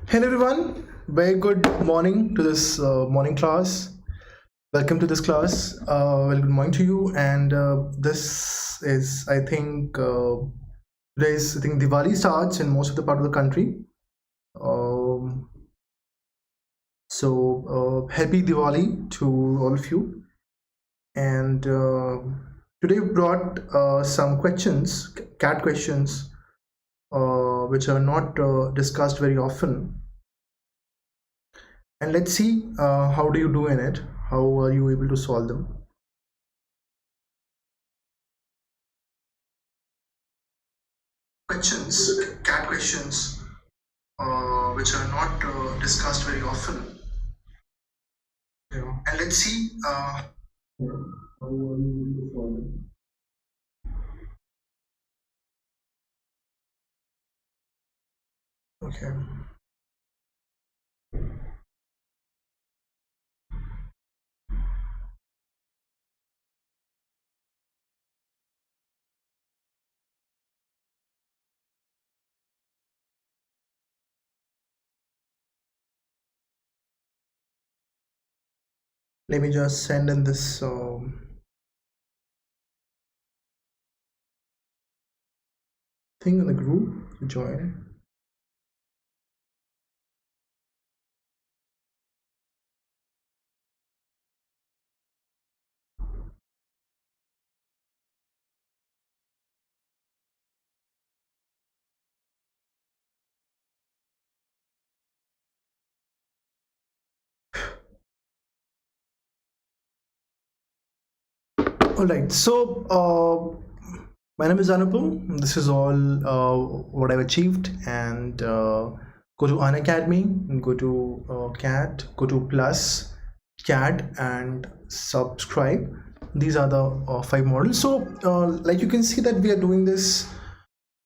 Hello everyone, very good morning to this morning class. Welcome to this class. Well, good morning to you. And this is, I think, today's. I think Diwali starts in most of the part of the country. Um, Happy Diwali to all of you. And today we brought some questions, cat questions, which are not discussed very often. And let's see how do you do in it. How are you able to solve them? Cat questions, which are not discussed very often. And let's see how are you able to solve them? Okay. Let me just send in this thing in the group to join. All right. My name is Anupam. This is all what I've achieved, and go to Unacademy, and go to CAT, go to Plus, CAD, and subscribe. These are the 5 models. So, like you can see that we are doing this.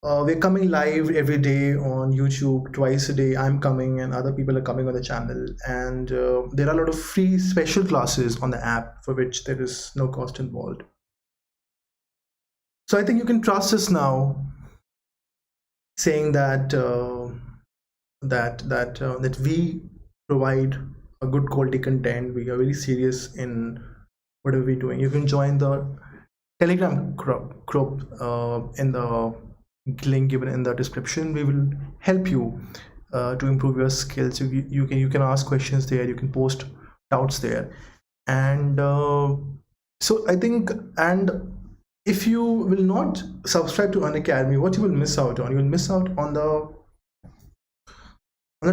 We're coming live every day on YouTube, twice a day. I'm coming, and other people are coming on the channel. And there are a lot of free special classes on the app for which there is no cost involved. So I think you can trust us now, saying that that we provide a good quality content. We are very serious in whatever we're doing. You can join the Telegram group in the link given in the description. We will help you to improve your skills. You can ask questions there. You can post doubts there, and so I think if you will not subscribe to Unacademy, what you will miss out on? You will miss out on the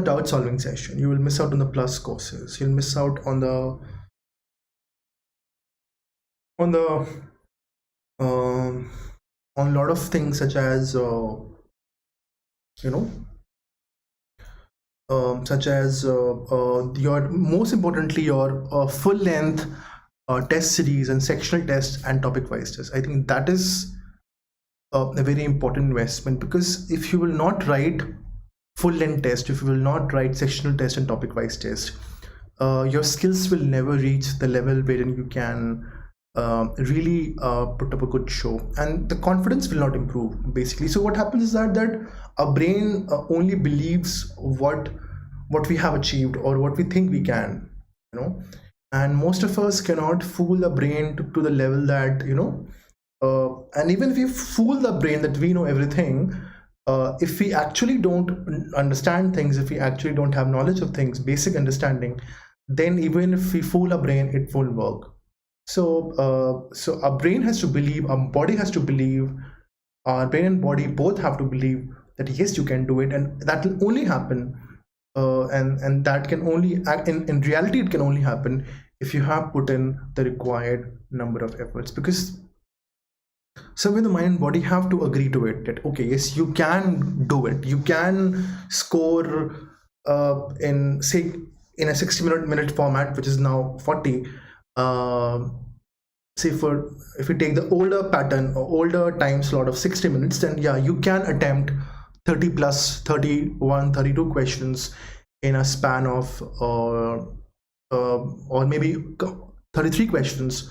doubt solving session. You will miss out on the plus courses. You'll miss out on the on a lot of things, such as your, most importantly, your full length test series and sectional tests and topic wise tests. I think that is a very important investment, because if you will not write full length test, if you will not write sectional test and topic wise test, your skills will never reach the level wherein you can really put up a good show, and the confidence will not improve, basically. So what happens is that our brain only believes what we have achieved or what we think we can, and most of us cannot fool the brain to the level that, and even if we fool the brain that we know everything, if we actually don't understand things, if we actually don't have knowledge of things, basic understanding, then even if we fool our brain, it won't work. So our brain has to believe, our body has to believe, our brain and body both have to believe that yes, you can do it, and that will only happen, and that can only, in reality, it can only happen if you have put in the required number of efforts, because somewhere the mind and body have to agree to it, that okay, yes, you can do it, you can score in, say, in a 60-minute format, which is now 40. Say, for if we take the older pattern or older time slot of 60 minutes, then yeah, you can attempt 30 plus 31, 32 questions in a span of or maybe 33 questions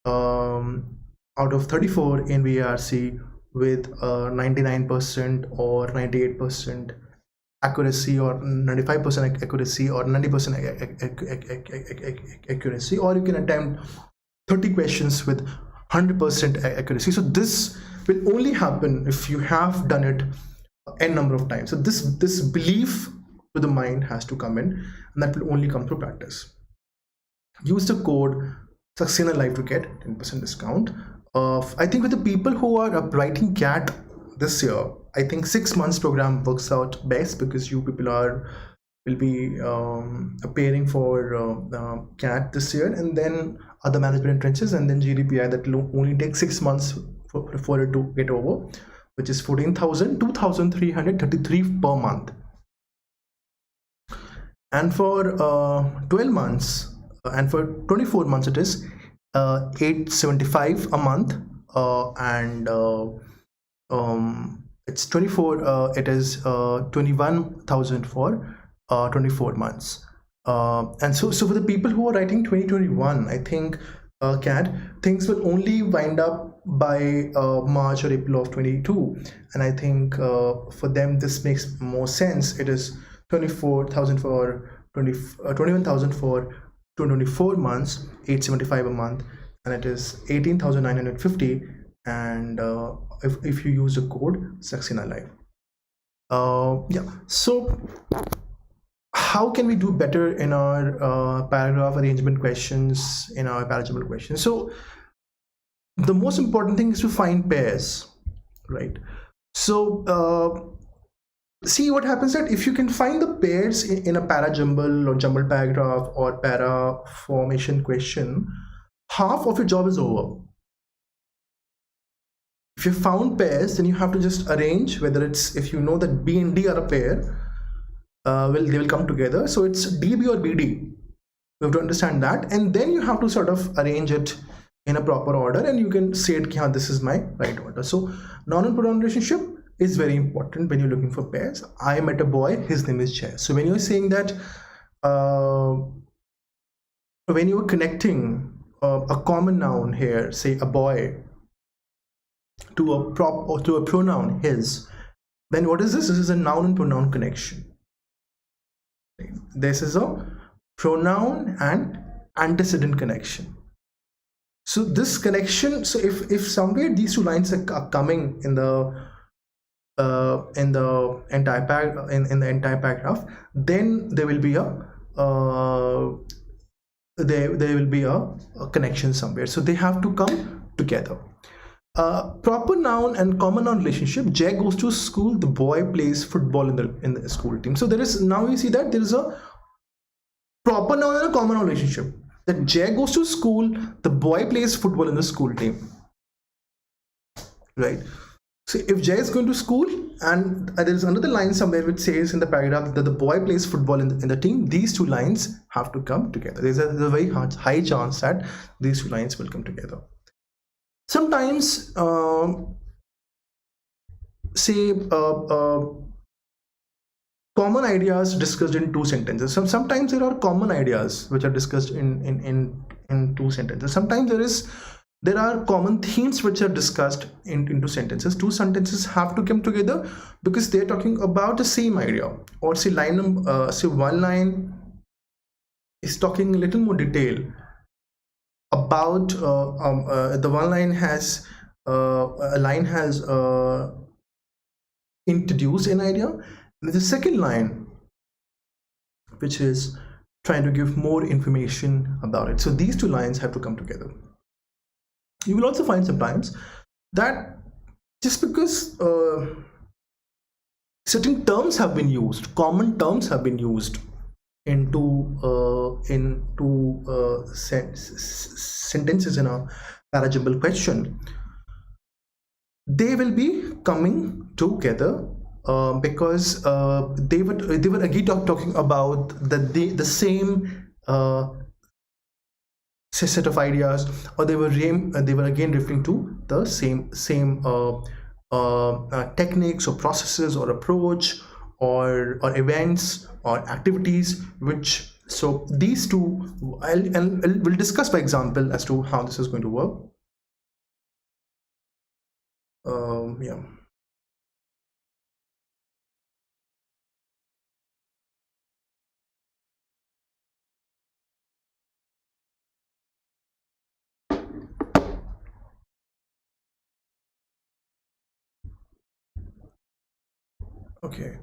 out of 34 in VARC with 99% or 98% accuracy or 95% accuracy or 90% accuracy, or you can attempt 30 questions with 100% accuracy. So this will only happen if you have done it n number of times. So this belief to the mind has to come in, and that will only come through practice. Use the code Saxena Live to get 10% discount. I think with the people who are writing CAT this year, I think 6 months program works out best, because you people will be appearing for CAT this year, and then other management entrances, and then GDPI, that will only take 6 months for it to get over, which is 2,333 per month. And for 12 months and for 24 months it is 875 a month, and it's 24 it is 21,000 for 24 months. And so for the people who are writing 2021, I think CAT, things will only wind up by March or April of 22, and I think for them this makes more sense. It is 24,000 for 21,000 for 24 months, 875 a month, and it is 18,950, and if you use the code Saxena Live. Yeah, so how can we do better in our paragraph arrangement questions, in our paragraph questions? So the most important thing is to find pairs, right? So see what happens that if you can find the pairs in a para-jumble or jumbled paragraph or para formation question, half of your job is over. If you found pairs, then you have to just arrange, whether it's, if you know that B and D are a pair, they will come together. So it's DB or BD. You have to understand that, and then you have to sort of arrange it in a proper order, and you can say it, yeah, this is my right order. So noun and pronoun relationship is very important when you're looking for pairs. I met a boy, his name is Jay. So when you're saying that, when you're connecting a common noun here, say a boy, to a pronoun his, then what is this? This is a noun and pronoun connection. This is a pronoun and antecedent connection. So this connection, so if somewhere these two lines are coming in the entire paragraph, then there will be a connection somewhere. So they have to come together. Proper noun and common noun relationship. Jay goes to school, the boy plays football in the school team. So there is, now you see that there is a proper noun and a common noun relationship. That Jay goes to school, the boy plays football in the school team, right? So if Jay is going to school, and there is another line somewhere which says in the paragraph that the boy plays football in the team, these two lines have to come together. There's a very high chance that these two lines will come together. Sometimes common ideas discussed in 2 sentences. Sometimes there are common ideas which are discussed in 2 sentences. Sometimes there are common themes which are discussed in 2 sentences. 2 sentences have to come together because they're talking about the same idea. Or say one line is talking a little more detail about the one line has a line has introduced an idea, and the second line which is trying to give more information about it. So these 2 lines have to come together. You will also find sometimes that just because certain terms have been used, common terms have been used into sentences in a para-jumble question, they will be coming together because they were again talking about the same set of ideas, or they were again referring to the same techniques or processes or approach or events or activities, which, so these 2 we'll discuss by example as to how this is going to work. Yeah. Okay.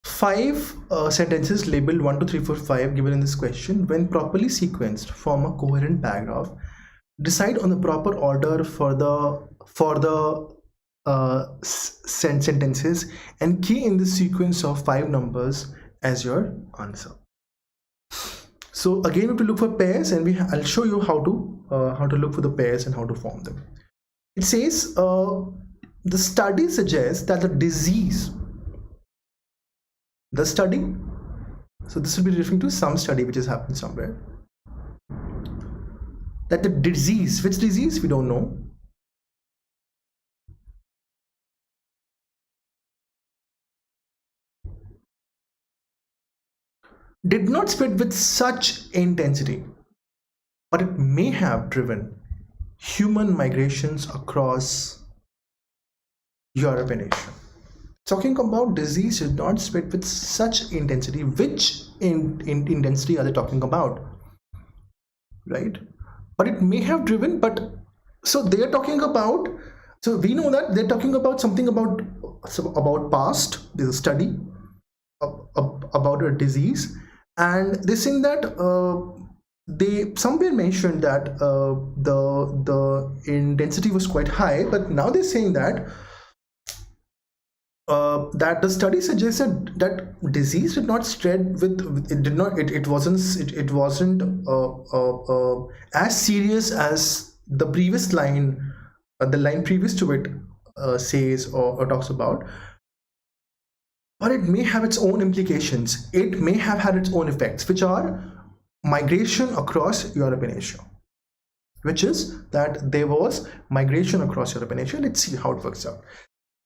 Five sentences labeled 1, 2, 3, 4, 5 given in this question, when properly sequenced, form a coherent paragraph. Decide on the proper order for the sentences and key in the sequence of 5 numbers as your answer. So again, we have to look for pairs, and I'll show you how to look for the pairs and how to form them. It says the study suggests that the study, so this will be referring to some study which has happened somewhere, that the disease, which disease we don't know, did not spread with such intensity, but it may have driven human migrations across Europe and Asia. Talking about disease did not spread with such intensity. Which intensity are they talking about? Right? But it may have driven, so they are talking about, so we know that they're talking about something about past. There's a study about a disease, and they're saying that they somewhere mentioned that the intensity was quite high, but now they're saying that that the study suggested that disease did not spread it wasn't as serious as the previous line, the line previous to it says or talks about, but it may have its own implications. It may have had its own effects, which are migration across Europe and Asia, which is that there was migration across Europe and Asia. Let's see how it works out.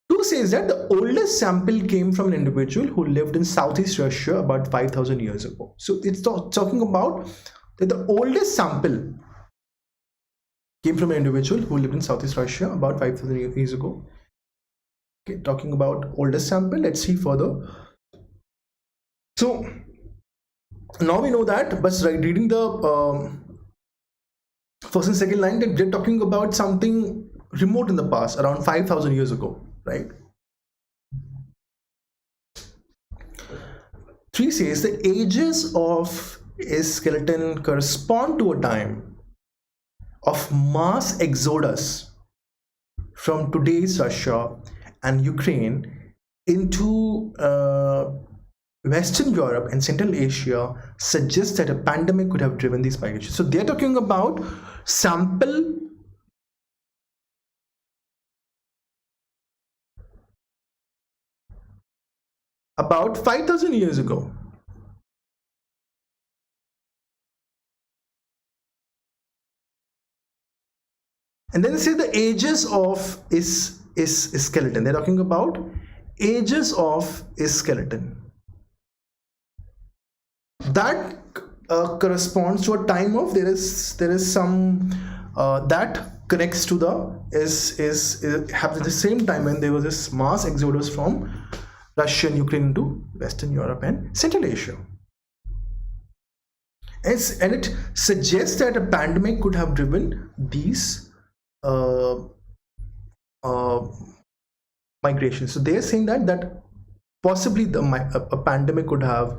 2 says that the oldest sample came from an individual who lived in Southeast Russia about 5,000 years ago. So it's talking about that the oldest sample came from an individual who lived in Southeast Russia about 5,000 years ago. Okay, talking about oldest sample, let's see further. So now we know that, but reading the first and second line, they're talking about something remote in the past, around 5,000 years ago. Right? 3 says the ages of a skeleton correspond to a time of mass exodus from today's Russia and Ukraine into Western Europe and Central Asia, suggests that a pandemic could have driven these migrations. So they're talking about sample about 5,000 years ago. And then they say the ages of is skeleton. They're talking about ages of is skeleton. That corresponds to a time of there is some that connects to the is happens at the same time when there was this mass exodus from Russia and Ukraine into Western Europe and Central Asia. And it suggests that a pandemic could have driven these migrations. So they're saying that possibly a pandemic could have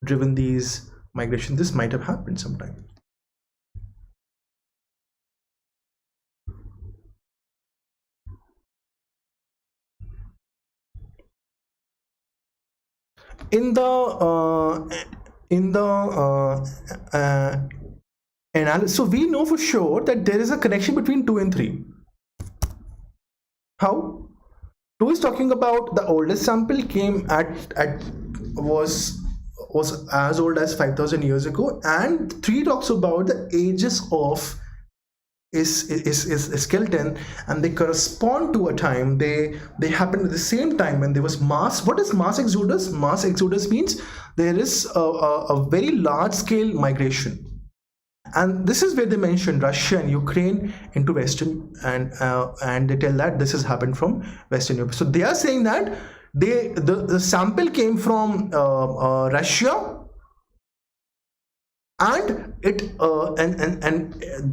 driven these migrations. This might have happened sometime. In the analysis, so we know for sure that there is a connection between 2 and 3. How? 2 is talking about the oldest sample came was as old as 5,000 years ago, and 3 talks about the ages of is a skeleton, and they correspond to a time. They happen at the same time when there was mass. What is mass exodus? Mass exodus means there is a very large scale migration, and this is where they mention Russia and Ukraine into Western, and they tell that this has happened from Western Europe. So they are saying that the sample came from Russia, and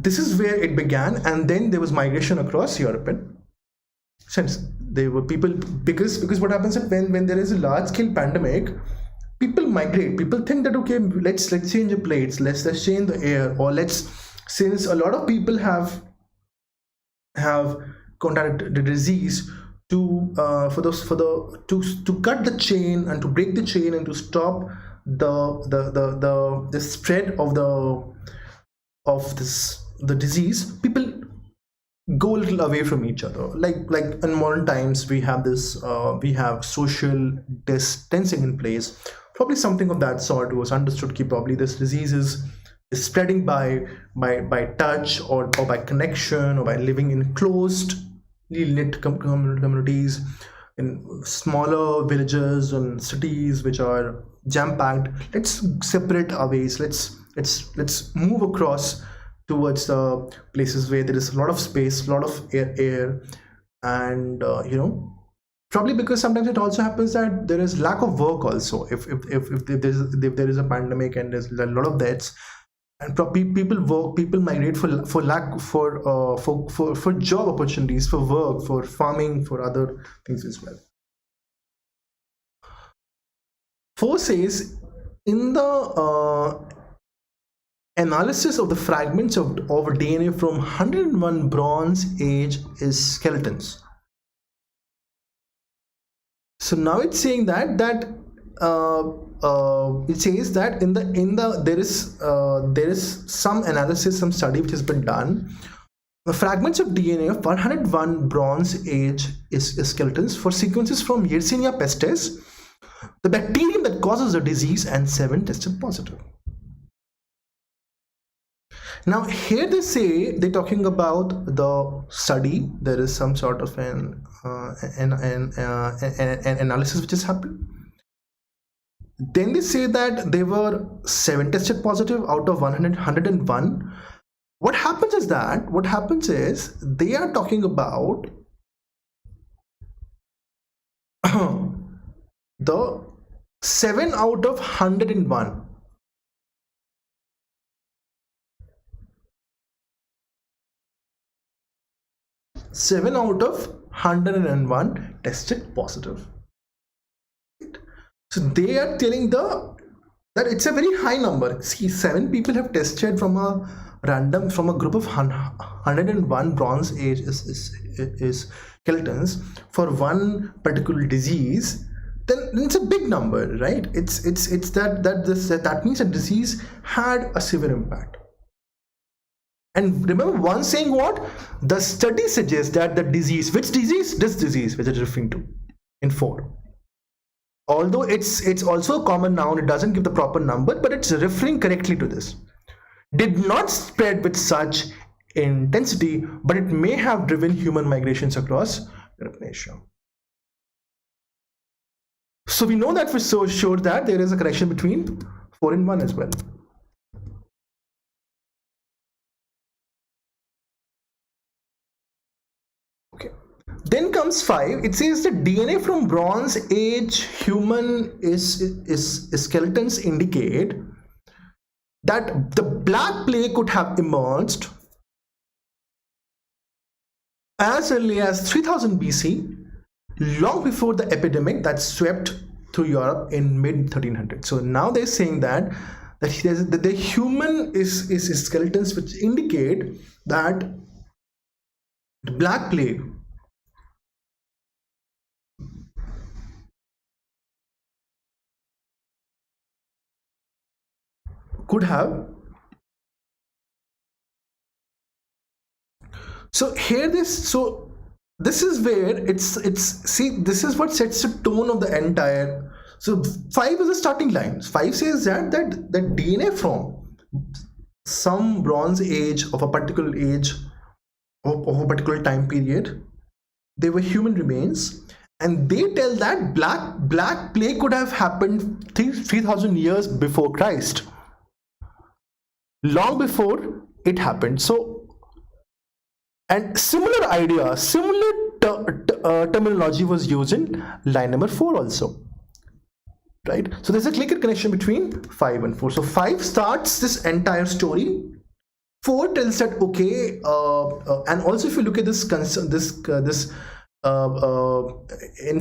this is where it began, and then there was migration across Europe. And since there were people, because what happens is when there is a large scale pandemic, people migrate. People think that, okay, let's change the plates, let's change the air, or since a lot of people have contracted the disease, to cut the chain and to break the chain and to stop the spread of the disease, people go a little away from each other. Like in modern times, we have social distancing in place. Probably something of that sort was understood. Probably this disease is spreading by touch or by connection, or by living in closed knit communities, in smaller villages and cities which are jam-packed. Let's separate our ways. Let's move across towards the places where there is a lot of space, a lot of air, and probably because sometimes it also happens that there is lack of work also. If there is a pandemic and there's a lot of deaths, and people migrate for job opportunities, for work, for farming, for other things as well. 4 says, in the analysis of the fragments of DNA from 101 Bronze Age is skeletons. So now it's saying that it says that in the there is some analysis, some study which has been done. The fragments of DNA of 101 Bronze Age is skeletons for sequences from Yersinia pestis, the bacterium that causes the disease, and 7 tested positive. Now here they say, they're talking about the study. There is some sort of an analysis which has happened. Then they say that there were 7 tested positive out of 101. What happens is they are talking about the 7 out of 101. Seven out of 101 tested positive. So they are telling that it's a very high number. See, 7 people have tested from a group of 101 Bronze Age is skeletons for one particular disease. Then it's a big number, right? It's that means a disease had a severe impact. And remember one saying, what? The study suggests that the disease, which disease? This disease which it's referring to in 4. Although it's also a common noun, it doesn't give the proper number, but it's referring correctly to this. Did not spread with such intensity, but it may have driven human migrations across Europe and Asia. So we know that for so sure that there is a connection between 4 and 1 as well. Okay. Then comes 5. It says the DNA from Bronze Age human skeletons indicate that the Black Plague could have emerged as early as 3000 BC, long before the epidemic that swept through Europe in mid-1300s. So now they're saying that the human is skeletons which indicate that the Black Plague could have. So here this is where this is what sets the tone of the entire. So 5 is the starting line. 5 says that DNA from some Bronze Age of a particular age of a particular time period. They were human remains, and they tell that black plague could have happened 3,000 years before Christ, long before it happened. So, and similar idea, similar terminology was used in line number 4 also, right? So there's a clear connection between 5 and 4. So 5 starts this entire story. 4 tells that okay, and also if you look at this and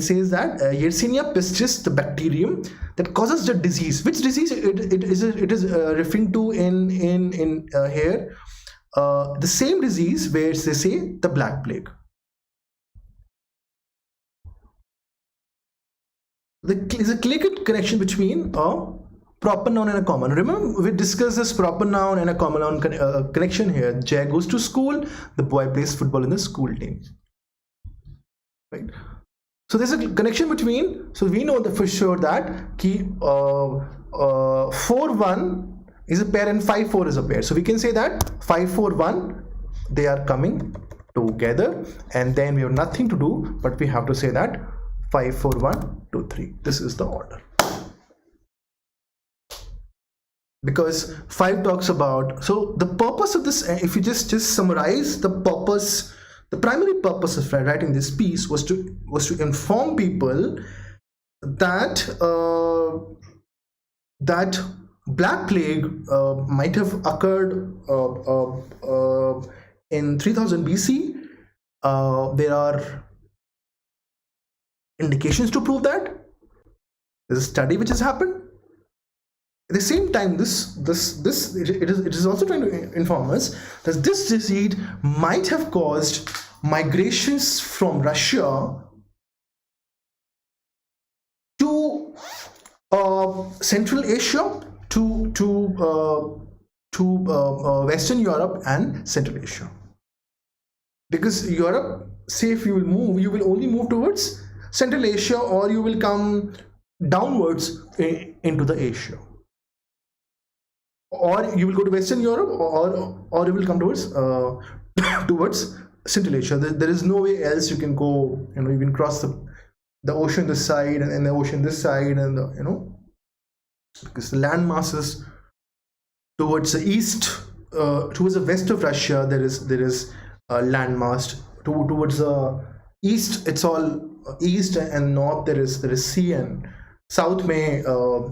says that Yersinia pestis, the bacterium that causes the disease. Which disease it is referring to in here? The same disease where they say the Black Plague. There is a clear connection between a proper noun and a common. Remember, we discussed this proper noun and a common noun connection here. Jay goes to school, the boy plays football in the school team. Right? So there's a connection between, so we know that for sure that 4-1 is a pair and 5-4 is a pair. So we can say that 5-4-1, they are coming together, and then we have nothing to do, but we have to say that 5-4-1-2-3. This is the order. Because 5 talks about, so the purpose of this, if you just summarize the purpose, the primary purpose of writing this piece was to inform people that that Black Plague might have occurred in 3000 BC. There are indications to prove that. There's a study which has happened. At the same time, it is also trying to inform us that this disease might have caused migrations from Russia to Central Asia, to Western Europe and Central Asia. Because Europe, say if you will move, you will only move towards Central Asia, or you will come downwards into the Asia. Or you will go to Western Europe, or you will come towards towards Central Asia. There is no way else you can go. You know, you can cross the ocean this side and the ocean this side, and because the land masses towards the east, towards the west of Russia, there is land mass. Towards the east, it's all east, and north there is sea, and south may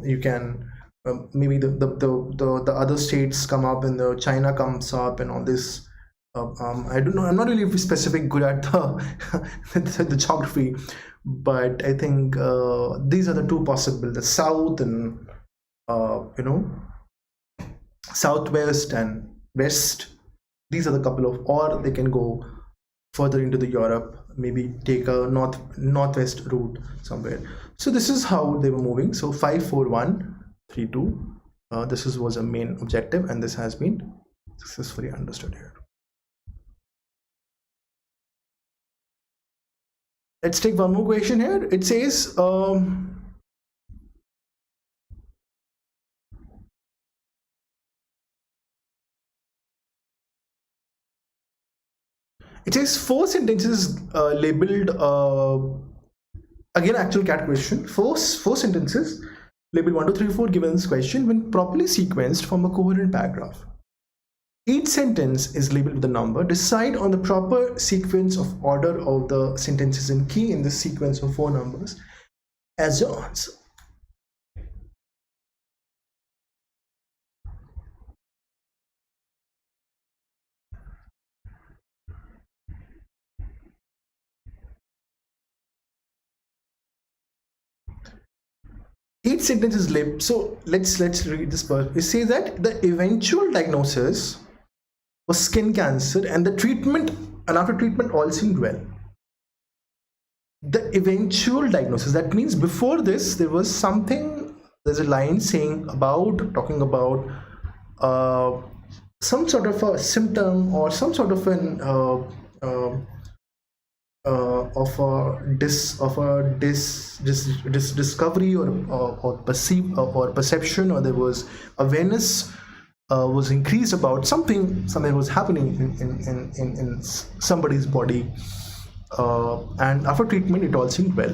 you can. Maybe the other states come up, and the China comes up, and all this. I don't know. I'm not really specific good at the geography, but I think these are the two possible: the south and southwest and west. These are the couple of, or they can go further into the Europe, maybe take a northwest route somewhere. So this is how they were moving. So 5-4-1-3-2. This was a main objective, and this has been successfully understood here. Let's take one more question here. It says it says 4 sentences labeled again actual cat question. Four sentences labeled 1, 2, 3, 4 given this question when properly sequenced form a coherent paragraph. Each sentence is labeled with a number. Decide on the proper sequence of order of the sentences and key in the sequence of 4 numbers as your answer. Each sentence is labeled. So let's read this part. It says that the eventual diagnosis was skin cancer, and the treatment, and after treatment all seemed well. The eventual diagnosis, that means before this there was something, there's a line talking about some sort of a symptom or some sort of an discovery or perception, or there was awareness was increased about something was happening in somebody's body, and after treatment it all seemed well.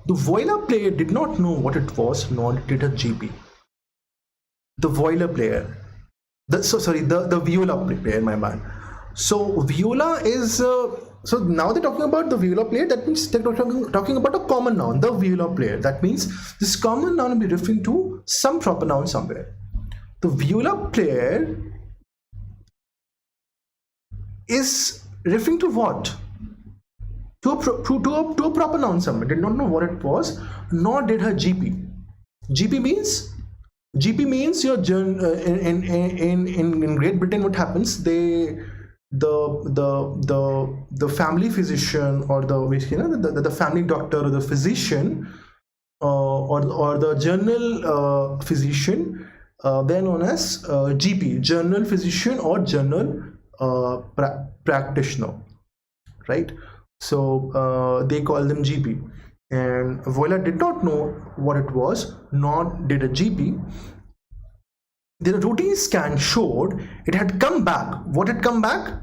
The viola player did not know what it was, nor did her GP. The viola player, the viola player, my man. So viola is so now they're talking about the viola player. That means they're talking about a common noun, the viola player. That means this common noun will be referring to some proper noun somewhere. The viola player is referring to what? To a proper noun somewhere. Did not know what it was, nor did her GP. GP means your in Great Britain. What happens? The family physician, or the family doctor, or the physician, or the general physician, they're known as GP, general physician, or general practitioner, right? So they call them GP. And Viola did not know what it was, nor did a GP. The routine scan showed it had come back. What had come back?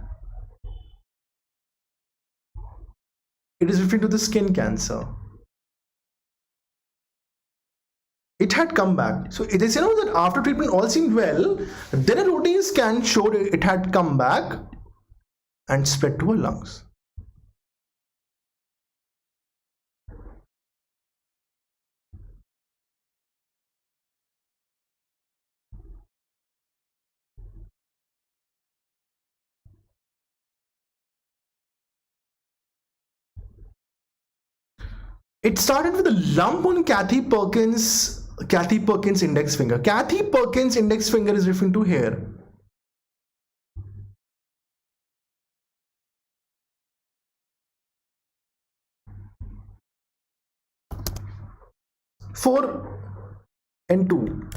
It is referring to the skin cancer. It had come back. So it is that after treatment all seemed well, then a routine scan showed it had come back and spread to her lungs. It started with a lump on Kathy Perkins' index finger. Kathy Perkins' index finger is referring to here. Four and two.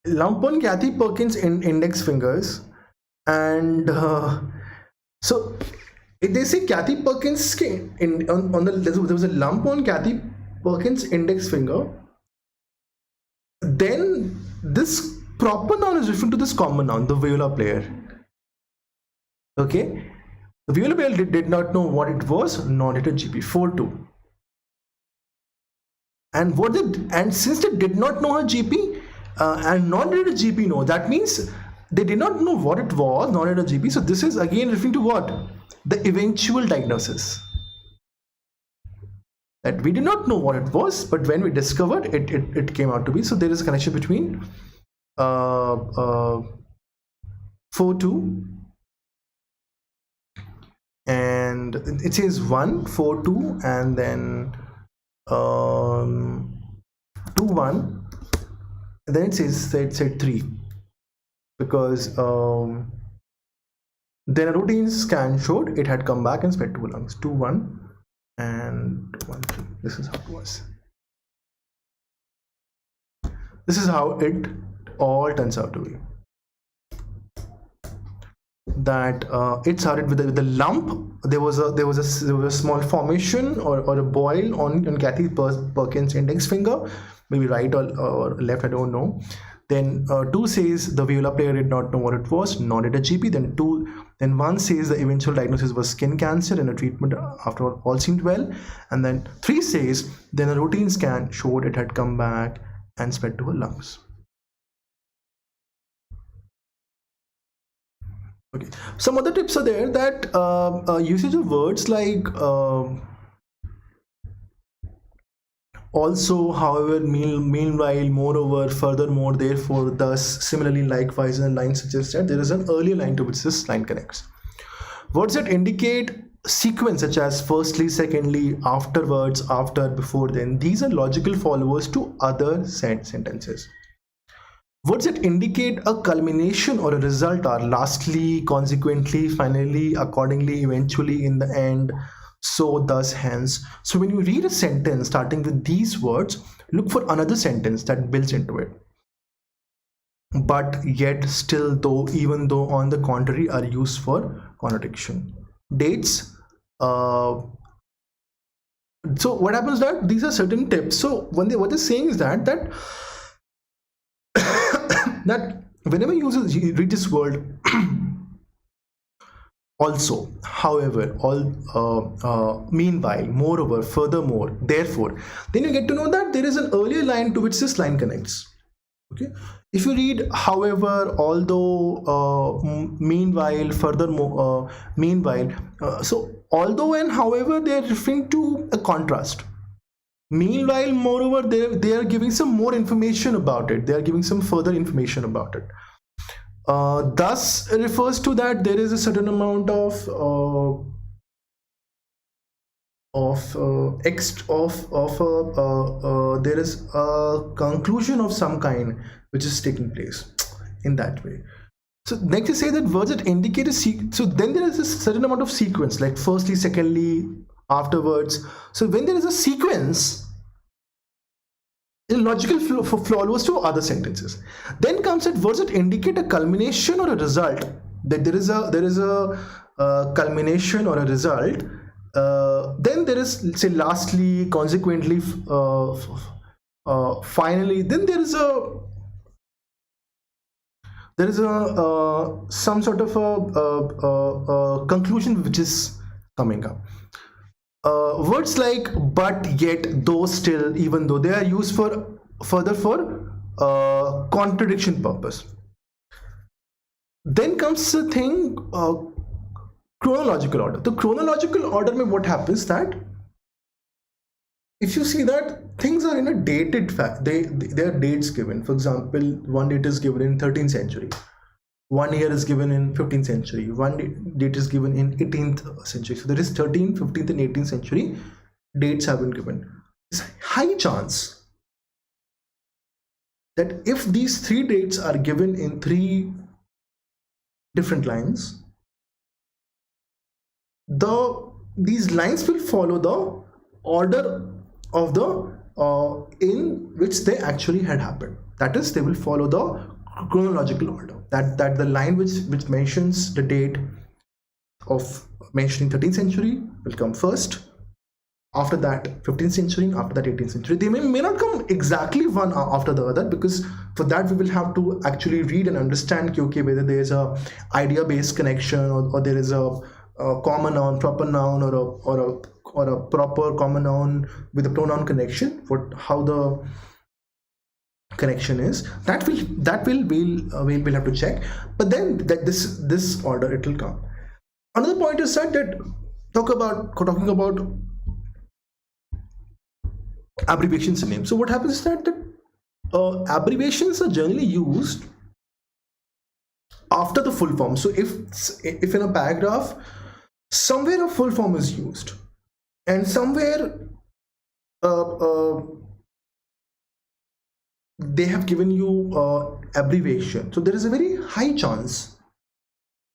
Lump on Kathy Perkins' index fingers, and so they say Kathy Perkins' skin there was a lump on Kathy Perkins' index finger. Then this proper noun is referring to this common noun, the viola player. Okay, the viola player did not know what it was, nor did a GP. 4-2. And since they did not know her GP, and nor did a GP know, that means they did not know what it was, nor did a GP. So this is again referring to what? The eventual diagnosis. That we did not know what it was, but when we discovered it, it came out to be. So there is a connection between 4-2, and it says 1-4-2, and then 2-1, and then it said 3, because then a routine scan showed it had come back and spread to lungs. 2-1 and 1-3. This is how it was. This is how it all turns out to be. That it started with the lump. There was a small formation or a boil on Kathy Perkins' index finger, maybe right or left, I don't know. Then 2 says the viola player did not know what it was, nor did a GP. Then 1 says the eventual diagnosis was skin cancer, and a treatment after all seemed well. And then 3 says then a routine scan showed it had come back and spread to her lungs. Okay, some other tips are there, that usage of words like also, however, meanwhile, moreover, furthermore, therefore, thus, similarly, likewise, and line suggests that there is an earlier line to which this line connects. Words that indicate sequence, such as firstly, secondly, afterwards, after, before, then, these are logical followers to other sentences. Words that indicate a culmination or a result are lastly, consequently, finally, accordingly, eventually, in the end, so, thus, hence. So when you read a sentence starting with these words, look for another sentence that builds into it. But, yet, still, though, even though, on the contrary, are used for contradiction. Dates, So what happens that these are certain tips. So what they're saying is that that whenever you read this word also, however, meanwhile, moreover, furthermore, therefore, then you get to know that there is an earlier line to which this line connects. Okay, if you read however, although, meanwhile, furthermore, meanwhile, so although and however, they are referring to a contrast. Meanwhile, moreover, they are giving some more information about it. They are giving some further information about it. Thus refers to that there is a certain amount of there is a conclusion of some kind which is taking place in that way. So next to say that words that indicate a so then there is a certain amount of sequence, like firstly, secondly, afterwards. So when there is a sequence, a logical flow follows to other sentences. Then comes at words that indicate a culmination or a result. That there is a culmination or a result. Then there is, say, lastly, consequently, finally. Then there is some sort of a conclusion which is coming up. Words like but, yet, though, still, even though, they are used for contradiction purpose. Then comes the thing, chronological order. The chronological order में what happens that if you see that things are in a dated fact, there are dates given. For example, one date is given in 13th century. 1 year is given in 15th century. One date is given in 18th century. So there is 13th, 15th and 18th century dates have been given. It's a high chance that if these 3 dates are given in 3 different lines, these lines will follow the order of the in which they actually had happened. That is, they will follow the chronological order. That the line which mentions the date of mentioning 13th century will come first. After that, 15th century, and after that, 18th century. They may not come exactly one after the other, because for that we will have to actually read and understand whether there is a idea-based connection or there is a common noun, proper noun, or a proper common noun with a pronoun connection. How the connection is, that we'll have to check. But then that this order it will come. Another point is that talking about abbreviations in names. So what happens is that abbreviations are generally used after the full form. So if in a paragraph somewhere a full form is used and somewhere they have given you abbreviation, so there is a very high chance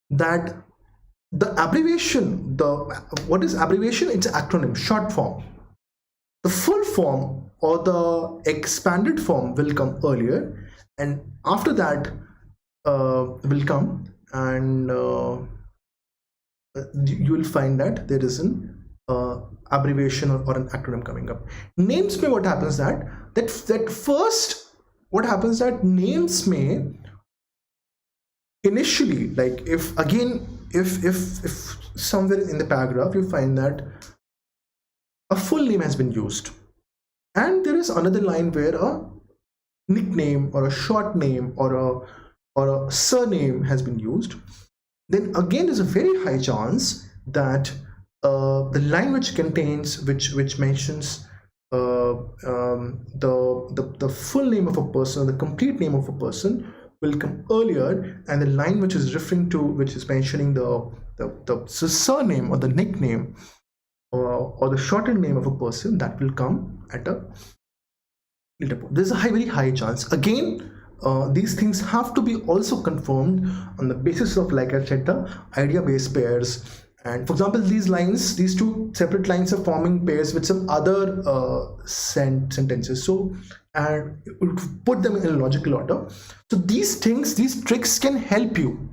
that the abbreviation, what is abbreviation? It's an acronym, short form. The full form or the expanded form will come earlier, and after that will come, and you will find that there is an abbreviation or an acronym coming up. Names may what happens that first what happens that names may initially, like if somewhere in the paragraph you find that a full name has been used, and there is another line where a nickname or a short name or a surname has been used, then again there's a very high chance that the line which mentions the full name of a person, the complete name of a person, will come earlier, and the line which is mentioning the surname or the nickname or the shortened name of a person, that will come at a later point. There's a very high chance. Again, these things have to be also confirmed on the basis of, like I said, the idea-based pairs. And for example, these 2 separate lines are forming pairs with some other sentences. So, and put them in a logical order. So these tricks can help you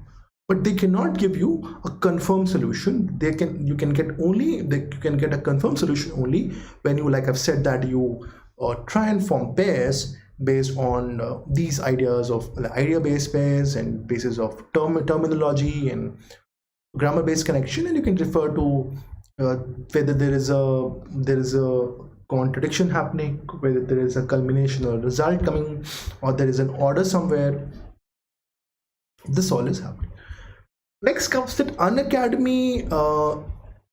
but they cannot give you a confirmed solution. You can get a confirmed solution only when you, like I've said, that you try and form pairs based on these ideas of idea-based pairs and basis of terminology and grammar-based connection, and you can refer to whether there is a contradiction happening, whether there is a culmination or result coming, or there is an order somewhere. This all is happening. Next comes that Unacademy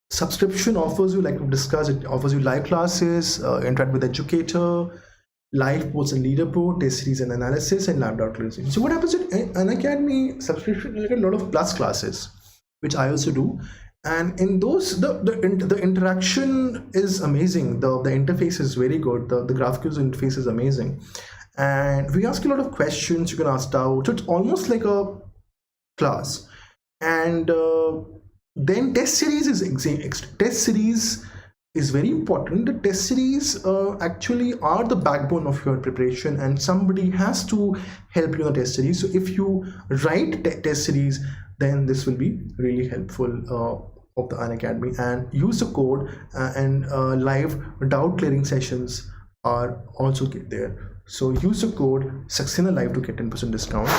subscription offers you, like we discussed, it offers you live classes, interact with educator, live posts and leaderboard, test series and analysis, and lab dot closing. So what happens at Unacademy subscription, you get a lot of plus classes, which I also do. And in those, the interaction is amazing. The interface is very good. The graphical interface is amazing. And we ask you a lot of questions you can ask out. So it's almost like a class. And then test series is very important. The test series actually are the backbone of your preparation, and somebody has to help you in the test series. So if you write test series, then this will be really helpful of the Unacademy. And use the code and live doubt clearing sessions are also there. So use the code Saxena Live to get 10% discount.